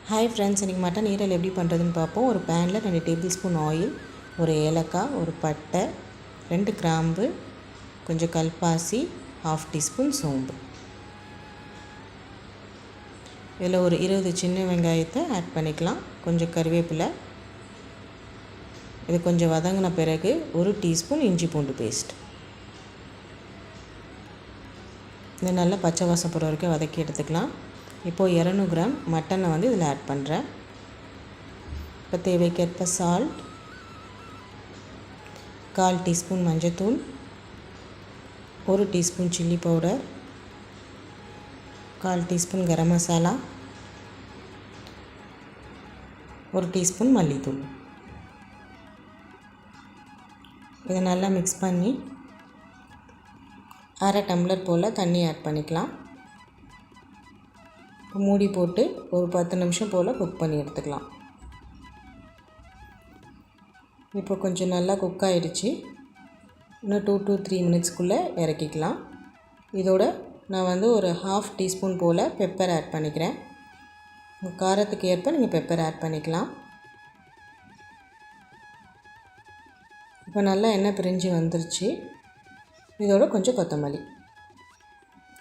Hi friends, இன்றைக்கி mutton ஈரல் எப்படி பண்ணுறதுன்னு பார்ப்போம். ஒரு பேனில் 2 டேபிள் ஸ்பூன் ஆயில், ஒரு ஏலக்காய், ஒரு பட்டை, 2 கிராம்பு, கொஞ்சம் கல்பாசி, 1/2 டீஸ்பூன் சோம்பு. இதில் ஒரு 20 சின்ன வெங்காயத்தை ஆட் பண்ணிக்கலாம். கொஞ்சம் கருவேப்பிலை. இது கொஞ்சம் வதங்கின பிறகு 1 டீஸ்பூன் இஞ்சி பூண்டு பேஸ்ட். இது நல்லா பச்சை வாசம் போகிற வரைக்கும் வதக்கி எடுத்துக்கலாம். இப்போது 200 கிராம் மட்டனை இதில் ஆட் பண்ணுறேன். இப்போ தேவைக்கேற்ப சால்ட், 1/4 டீஸ்பூன் மஞ்சத்தூள், 1 teaspoon chilli powder, 1/4 teaspoon garam masala, 1 teaspoon மல்லித்தூள். இதை நல்லா மிக்ஸ் பண்ணி 1/2 டம்ளர் போல் தண்ணி ஆட் பண்ணிக்கலாம். மூடி போட்டு ஒரு 10 நிமிஷம் போல் குக் பண்ணி எடுத்துக்கலாம். இப்போ கொஞ்சம் நல்லா குக் ஆகிடுச்சு. இன்னும் 2 to 3 மினிட்ஸ்க்குள்ளே இறக்கிக்கலாம். இதோட நான் ஒரு 1/2 டீஸ்பூன் போல் பெப்பர் ஆட் பண்ணிக்கிறேன். உங்கள் காரத்துக்கு ஏற்ப நீங்கள் பெப்பர் ஆட் பண்ணிக்கலாம். இப்போ நல்லா எண்ணெய் பிரிஞ்சு வந்துருச்சு. இதோட கொஞ்சம் கொத்தமல்லி.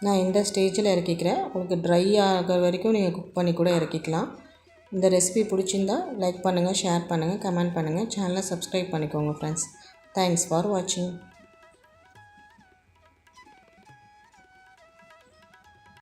நான் இந்த ஸ்டேஜில் இறக்கிக்கிறேன். உங்களுக்கு ட்ரை ஆகிற வரைக்கும் நீங்கள் குக் பண்ணி கூட இறக்கிக்கலாம். இந்த ரெசிபி பிடிச்சிருந்தா லைக் பண்ணுங்கள், ஷேர் பண்ணுங்கள், கமெண்ட் பண்ணுங்கள். சேனலை சப்ஸ்கிரைப் பண்ணிக்கோங்க ஃப்ரெண்ட்ஸ். தேங்க்ஸ் ஃபார் வாட்சிங்.